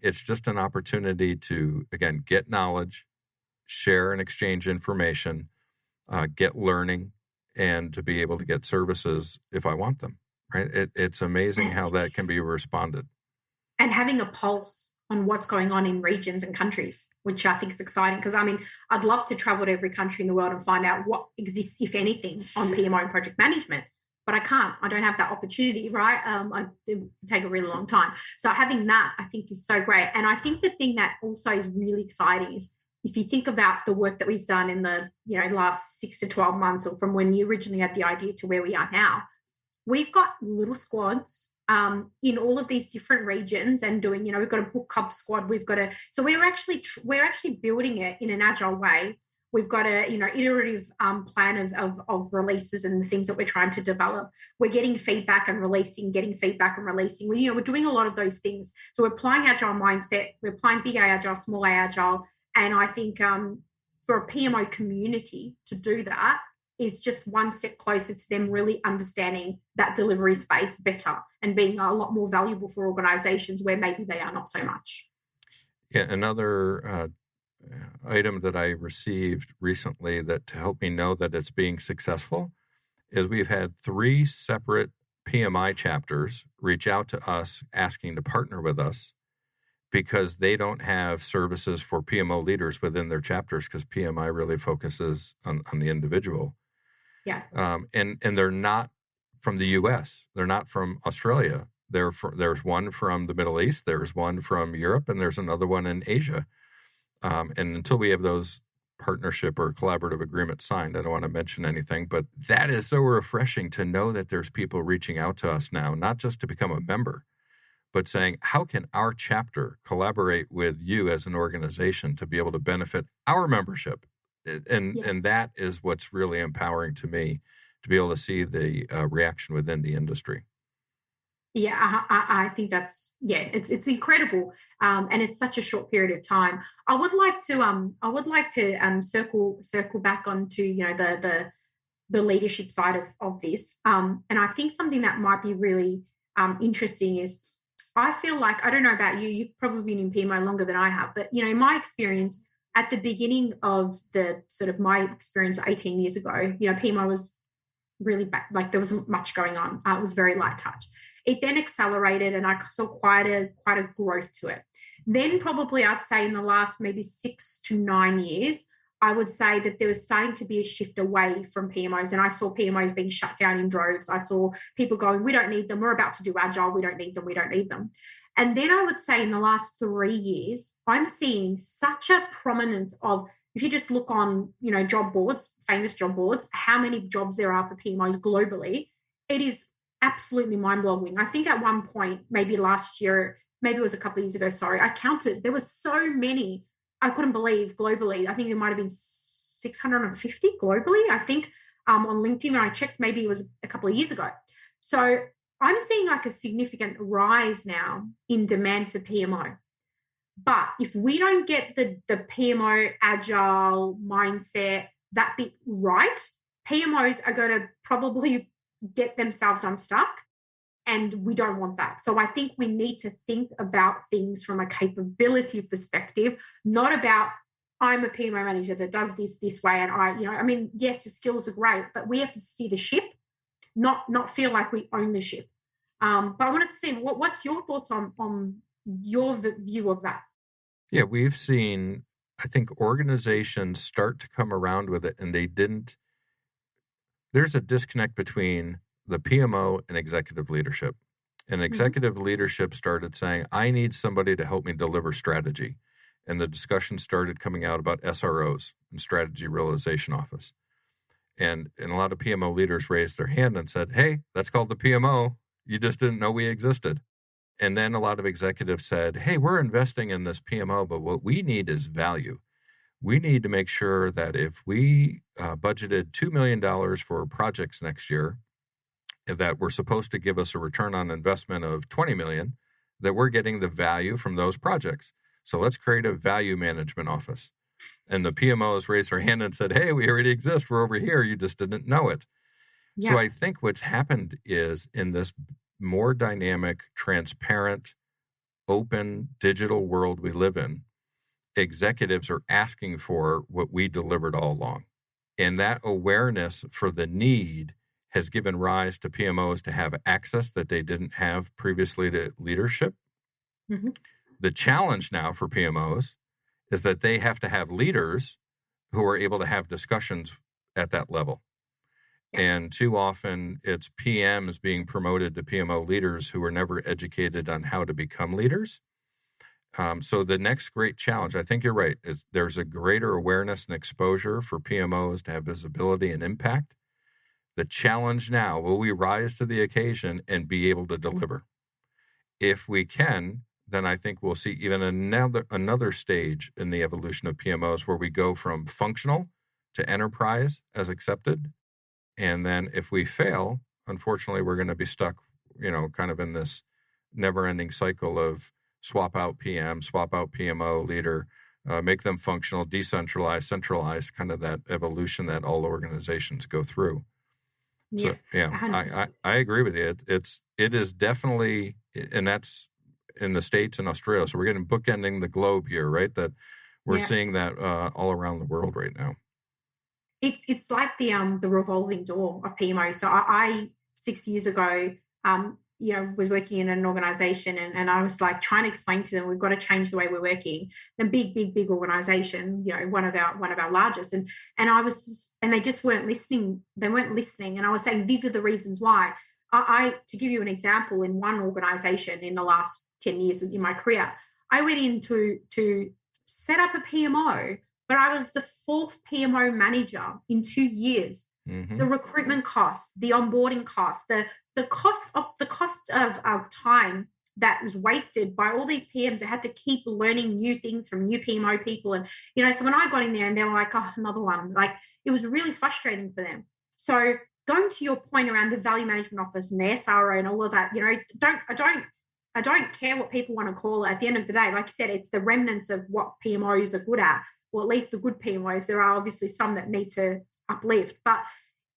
It's just an opportunity to, again, get knowledge, share and exchange information, get learning, and to be able to get services if I want them, right? It's amazing how that can be responded. And having a pulse on what's going on in regions and countries, which I think is exciting, because I'd love to travel to every country in the world and find out what exists, if anything, on PMO and project management. But I can't. I don't have that opportunity, right? It would take a really long time. So having that, I think, is so great. And I think the thing that also is really exciting is, if you think about the work that we've done in the last 6 to 12 months, or from when you originally had the idea to where we are now, we've got little squads in all of these different regions, and doing, we've got a book club squad. So we're actually building it in an agile way. We've got a iterative plan of releases and the things that we're trying to develop. We're getting feedback and releasing, We're doing a lot of those things. So we're applying agile mindset. We're applying big A agile, small A agile. And I think for a PMO community to do that, is just one step closer to them really understanding that delivery space better and being a lot more valuable for organizations where maybe they are not so much. Yeah, another item that I received recently that to help me know that it's being successful is we've had 3 separate PMI chapters reach out to us asking to partner with us because they don't have services for PMO leaders within their chapters because PMI really focuses on the individual. Yeah. And they're not from the U.S. They're not from Australia. There's one from the Middle East, there's one from Europe, and there's another one in Asia. And until we have those partnership or collaborative agreements signed, I don't want to mention anything, but that is so refreshing to know that there's people reaching out to us now, not just to become a member, but saying, how can our chapter collaborate with you as an organization to be able to benefit our membership? And that is what's really empowering to me, to be able to see the reaction within the industry. Yeah, I think that's, it's incredible, and it's such a short period of time. I would like to circle back onto the leadership side of this, and I think something that might be really interesting is, I feel like, I don't know about you, you've probably been in PMO longer than I have, but in my experience at the beginning of the sort of my experience 18 years ago, PMO was really bad, like there wasn't much going on. It was very light touch. It then accelerated, and I saw quite a growth to it. Then probably I'd say in the last maybe 6 to 9 years, I would say that there was starting to be a shift away from PMOs, and I saw PMOs being shut down in droves. I saw people going, we don't need them. We're about to do agile. We don't need them. We don't need them. And then I would say in the last 3 years, I'm seeing such a prominence of, if you just look on, job boards, famous job boards, how many jobs there are for PMOs globally, it is absolutely mind-blowing. I think at one point, maybe last year, maybe it was a couple of years ago, sorry, I counted, there were so many, I couldn't believe globally. I think it might have been 650 globally, I think, on LinkedIn when I checked, maybe it was a couple of years ago. So I'm seeing like a significant rise now in demand for PMO. But if we don't get the PMO agile mindset, that bit right, PMOs are going to probably get themselves unstuck, and we don't want that. So I think we need to think about things from a capability perspective, not about, I'm a PMO manager that does this way, and yes, the skills are great, but we have to see the ship, not feel like we own the ship. But I wanted to see what's your thoughts on your view of that? Yeah, we've seen, I think, organizations start to come around with it, and they didn't. There's a disconnect between the PMO and executive leadership. And executive leadership started saying, I need somebody to help me deliver strategy. And the discussion started coming out about SROs and Strategy Realization Office. And a lot of PMO leaders raised their hand and said, hey, that's called the PMO. You just didn't know we existed. And then a lot of executives said, hey, we're investing in this PMO, but what we need is value. We need to make sure that if we budgeted $2 million for projects next year, that were supposed to give us a return on investment of $20 million, that we're getting the value from those projects. So let's create a value management office. And the PMOs raised their hand and said, hey, we already exist. We're over here. You just didn't know it. Yeah. So I think what's happened is, in this more dynamic, transparent, open digital world we live in, executives are asking for what we delivered all along. And that awareness for the need has given rise to PMOs to have access that they didn't have previously to leadership. Mm-hmm. The challenge now for PMOs is that they have to have leaders who are able to have discussions at that level. Yeah. And too often it's PMs being promoted to PMO leaders who were never educated on how to become leaders. So the next great challenge, I think you're right, is there's a greater awareness and exposure for PMOs to have visibility and impact. The challenge now, will we rise to the occasion and be able to deliver? If we can, then I think we'll see even another stage in the evolution of PMOs where we go from functional to enterprise as accepted. And then if we fail, unfortunately, we're going to be stuck, kind of in this never-ending cycle of swap out PM, swap out PMO leader, make them functional, decentralized, centralized, kind of that evolution that all organizations go through. So I agree with you. It is definitely, and that's in the States and Australia. So we're getting bookending the globe here, right? That we're seeing that all around the world right now. It's like the revolving door of PMO. So I 6 years ago, was working in an organization, and I was like trying to explain to them, we've got to change the way we're working. The big organization, one of our largest, and they just weren't listening. They weren't listening, and I was saying these are the reasons why. To give you an example, in one organization in the last 10 years in my career, I went in to set up a PMO, but I was the fourth PMO manager in 2 years. Mm-hmm. The recruitment costs, the onboarding costs, the cost of time that was wasted by all these PMs that had to keep learning new things from new PMO people. And, so when I got in there and they were like, oh, another one, like it was really frustrating for them. So going to your point around the value management office and the SRO and all of that, I don't care what people want to call it. At the end of the day, like I said, it's the remnants of what PMOs are good at, or at least the good PMOs. There are obviously some that need to uplift. But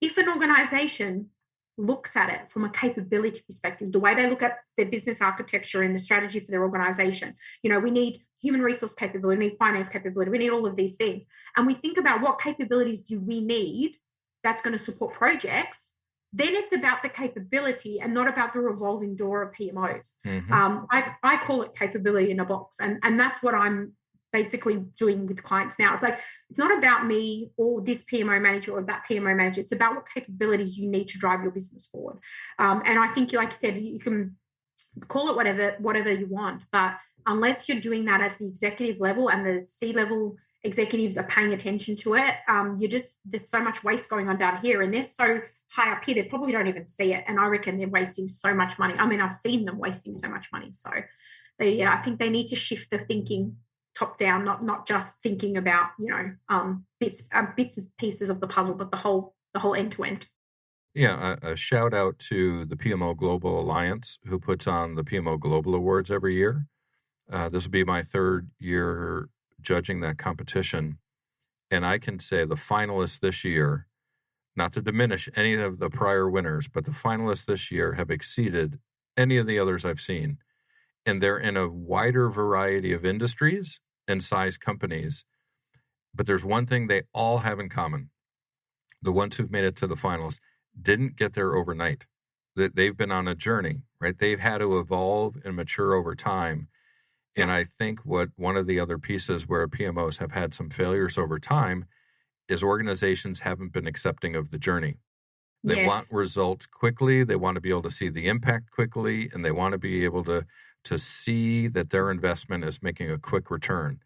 if an organization looks at it from a capability perspective, the way they look at their business architecture and the strategy for their organization, we need human resource capability, we need finance capability, we need all of these things. And we think about what capabilities do we need that's going to support projects, then it's about the capability and not about the revolving door of PMOs. Mm-hmm. I call it capability in a box. And that's what I'm basically doing with clients now. It's like, it's not about me or this PMO manager or that PMO manager. It's about what capabilities you need to drive your business forward. And I think, like I said, you can call it whatever you want, but unless you're doing that at the executive level and the C-level executives are paying attention to it, there's so much waste going on down here, and they're so high up here, they probably don't even see it. And I reckon they're wasting so much money. I mean, I've seen them wasting so much money. So I think they need to shift the thinking top down, not just thinking about, bits and pieces of the puzzle, but the whole end to end. Yeah, a shout out to the PMO Global Alliance, who puts on the PMO Global Awards every year. This will be my third year judging that competition. And I can say the finalists this year, not to diminish any of the prior winners, but the finalists this year have exceeded any of the others I've seen. And they're in a wider variety of industries and size companies. But there's one thing they all have in common. The ones who've made it to the finals didn't get there overnight. They've been on a journey, right? They've had to evolve and mature over time. And I think one of the other pieces where PMOs have had some failures over time is organizations haven't been accepting of the journey. They want results quickly. They want to be able to see the impact quickly, and they want to be able to see that their investment is making a quick return.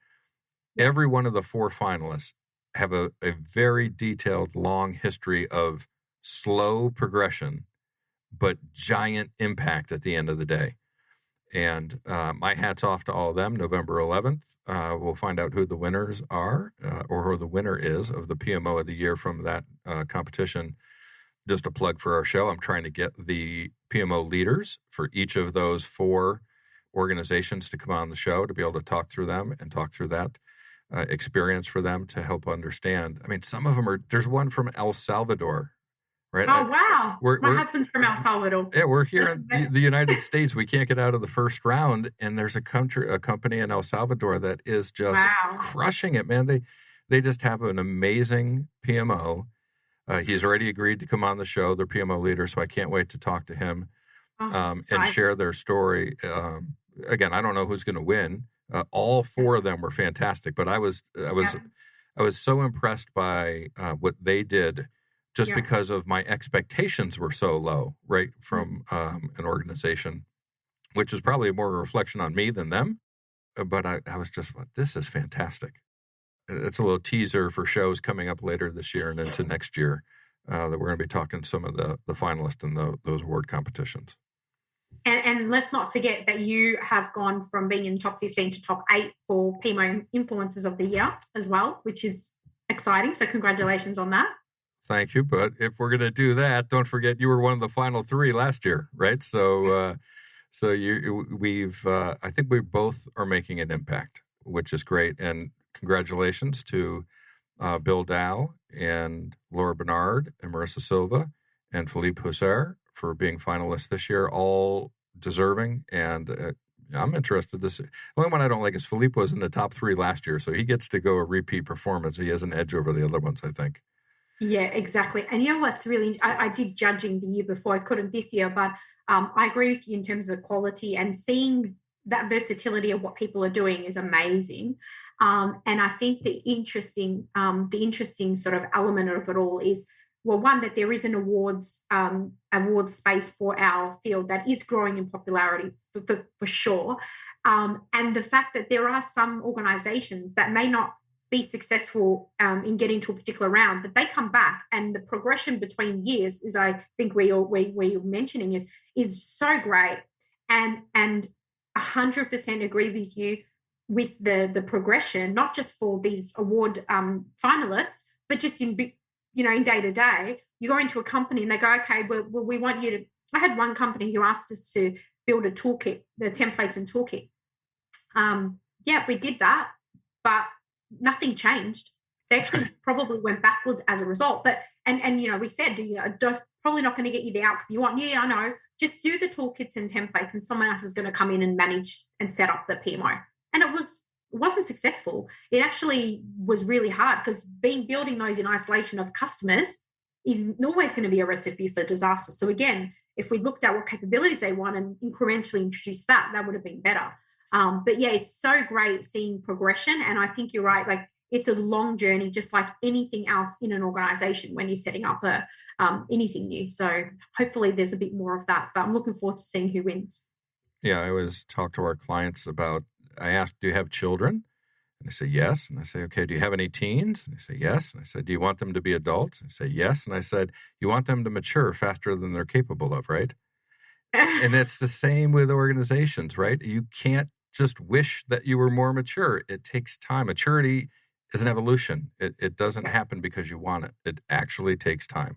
Every one of the four finalists have a very detailed, long history of slow progression, but giant impact at the end of the day. And my hat's off to all of them. November 11th, we'll find out who the winners are, or who the winner is of the PMO of the year from that competition. Just a plug for our show, I'm trying to get the PMO leaders for each of those four organizations to come on the show to be able to talk through them and talk through that experience for them to help understand. I mean, some of them there's one from El Salvador, right? Oh, wow. My husband's from El Salvador. Yeah, we're here in the United States. We can't get out of the first round. And there's a company in El Salvador that is just crushing it, man. They just have an amazing PMO. He's already agreed to come on the show, their PMO leader, so I can't wait to talk to him and share their story. Again, I don't know who's going to win. All four of them were fantastic, but I was so impressed by what they did just because of my expectations were so low, right, from an organization, which is probably more a reflection on me than them. But I was just, this is fantastic. It's a little teaser for shows coming up later this year and into next year that we're going to be talking some of the finalists in those award competitions. And let's not forget that you have gone from being in top 15 to top 8 for PMO Influencers of the Year as well, which is exciting. So congratulations on that. Thank you. But if we're going to do that, don't forget you were one of the final 3 last year, right? So, I think we both are making an impact, which is great. And congratulations to Bill Dow and Laura Bernard and Marissa Silva and Philippe Husser for being finalists this year, all deserving. And I'm interested to see. The only one I don't like is Philippe was in the top 3 last year, so he gets to go a repeat performance. He has an edge over the other ones, I think. Yeah, exactly. And you know what's really, I did judging the year before, I couldn't this year, but I agree with you in terms of the quality, and seeing that versatility of what people are doing is amazing. And I think the interesting sort of element of it all is, well, one, that there is an awards space for our field that is growing in popularity for sure. And the fact that there are some organizations that may not be successful in getting to a particular round, but they come back, and the progression between years is, I think we're mentioning is so great, and 100% agree with you with the progression, not just for these award finalists, but just in day to day. You go into a company and they go, okay, well, we want you to. I had one company who asked us to build a toolkit, the templates and toolkit. Yeah, we did that, but nothing changed. They actually probably went backwards as a result. But and we said, probably not going to get you the outcome you want. Yeah, I know. Just do the toolkits and templates, and someone else is going to come in and manage and set up the PMO. And it wasn't successful. It actually was really hard, because building those in isolation of customers is always going to be a recipe for disaster. So again, if we looked at what capabilities they want and incrementally introduced that would have been better. But yeah, it's so great seeing progression. And I think you're right. Like, it's a long journey, just like anything else in an organization when you're setting up anything new. So hopefully there's a bit more of that, but I'm looking forward to seeing who wins. Yeah, I always talk to our clients about, I ask, do you have children? And they say, yes. And I say, okay, do you have any teens? And they say, yes. And I said, do you want them to be adults? And they say, yes. And I said, you want them to mature faster than they're capable of, right? And it's the same with organizations, right? You can't just wish that you were more mature. It takes time. Maturity is an evolution. It doesn't happen because you want it. It actually takes time.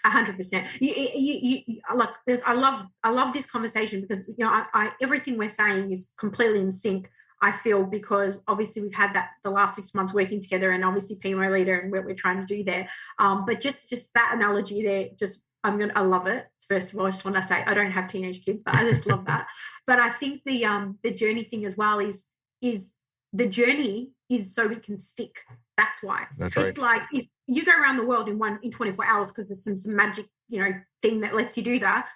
100%. Look, I love this conversation, because I everything we're saying is completely in sync, I feel, because obviously we've had the last 6 months working together, and obviously PMO leader and what we're trying to do there. But just that analogy there, I love it. First of all, I just want to say I don't have teenage kids, but I just love that. But I think the journey thing as well is the journey is so we can stick. That's why. That's right. It's like, if you go around the world in 24 hours because there's some magic thing that lets you do that,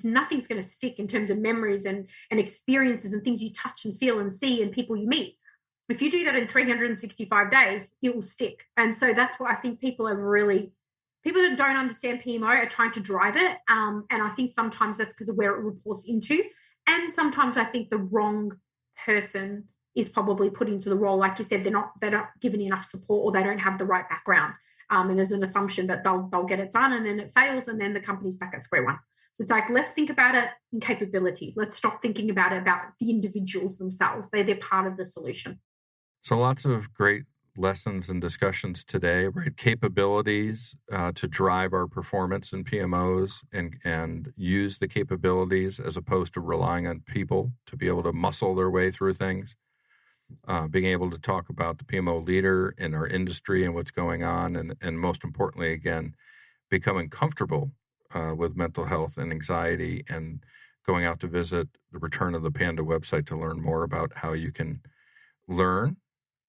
nothing's going to stick in terms of memories and experiences and things you touch and feel and see and people you meet. If you do that in 365 days, it will stick. And so that's why I think people that don't understand PMO are trying to drive it. And I think sometimes that's because of where it reports into. And sometimes I think the wrong person is probably put into the role. Like you said, they're not given enough support, or they don't have the right background. And there's an assumption that they'll get it done, and then it fails, and then the company's back at square one. So it's like, let's think about it in capability. Let's stop thinking about it about the individuals themselves. They're part of the solution. So lots of great lessons and discussions today, right? Capabilities to drive our performance in PMOs, and use the capabilities as opposed to relying on people to be able to muscle their way through things. Being able to talk about the PMO leader in our industry and what's going on, and most importantly, again, becoming comfortable with mental health and anxiety, and going out to visit the Return of the Panda website to learn more about how you can learn,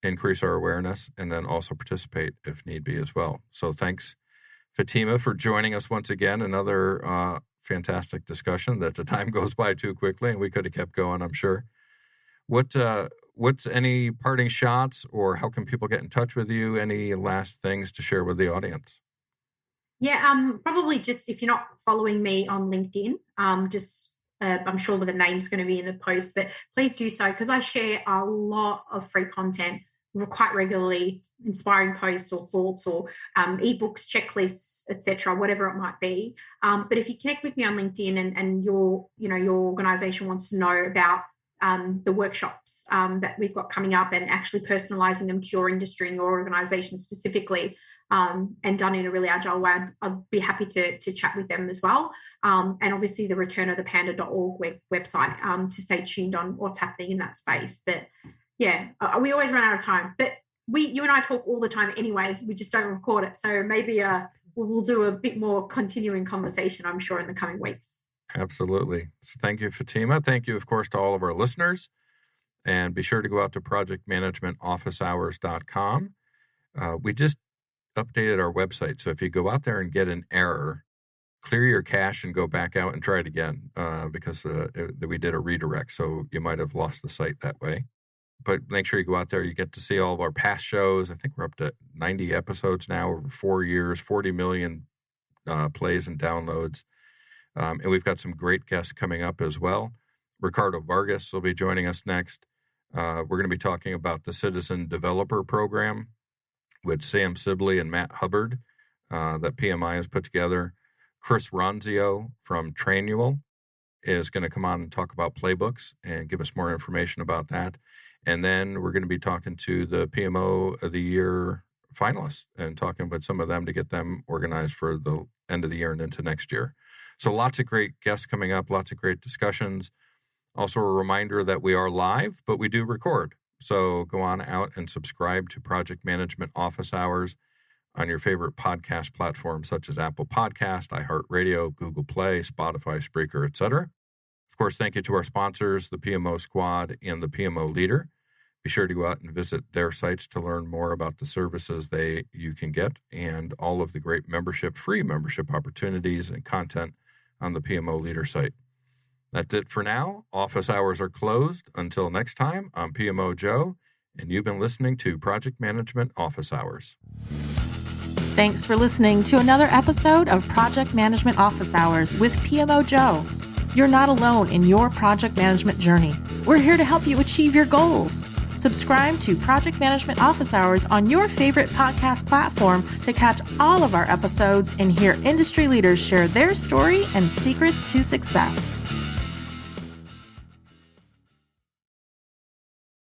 increase our awareness, and then also participate if need be as well. So thanks, Fatima, for joining us once again. Another fantastic discussion that the time goes by too quickly, and we could have kept going, I'm sure. What's any parting shots, or how can people get in touch with you? Any last things to share with the audience? Yeah, probably just, if you're not following me on LinkedIn, I'm sure the name's going to be in the post, but please do so, because I share a lot of free content quite regularly, inspiring posts or thoughts or ebooks, checklists, etc., whatever it might be. But if you connect with me on LinkedIn and your organization wants to know about the workshops that we've got coming up, and actually personalizing them to your industry and your organization specifically, and done in a really agile way, I'd be happy to chat with them as well. And obviously the returnofthepanda.org website to stay tuned on what's happening in that space. But yeah, we always run out of time. But you and I talk all the time anyways. We just don't record it. So maybe we'll do a bit more continuing conversation, I'm sure, in the coming weeks. Absolutely. So thank you, Fatima. Thank you, of course, to all of our listeners. And be sure to go out to projectmanagementofficehours.com. We just updated our website. So if you go out there and get an error, clear your cache and go back out and try it again because we did a redirect. So you might have lost the site that way. But make sure you go out there. You get to see all of our past shows. I think we're up to 90 episodes now over 4 years, 40 million plays and downloads. And we've got some great guests coming up as well. Ricardo Vargas will be joining us next. We're going to be talking about the Citizen Developer Program with Sam Sibley and Matt Hubbard that PMI has put together. Chris Ronzio from Trainual is going to come on and talk about playbooks and give us more information about that. And then we're going to be talking to the PMO of the Year finalists and talking with some of them to get them organized for the end of the year and into next year. So lots of great guests coming up, lots of great discussions. Also a reminder that we are live, but we do record. So go on out and subscribe to Project Management Office Hours on your favorite podcast platforms such as Apple Podcast, iHeartRadio, Google Play, Spotify, Spreaker, etc. Of course, thank you to our sponsors, the PMO Squad and the PMO Leader. Be sure to go out and visit their sites to learn more about the services you can get and all of the great free membership opportunities and content on the PMO Leader site. That's it for now. Office hours are closed. Until next time, I'm PMO Joe, and you've been listening to Project Management Office Hours. Thanks for listening to another episode of Project Management Office Hours with PMO Joe. You're not alone in your project management journey. We're here to help you achieve your goals. Subscribe to Project Management Office Hours on your favorite podcast platform to catch all of our episodes and hear industry leaders share their story and secrets to success.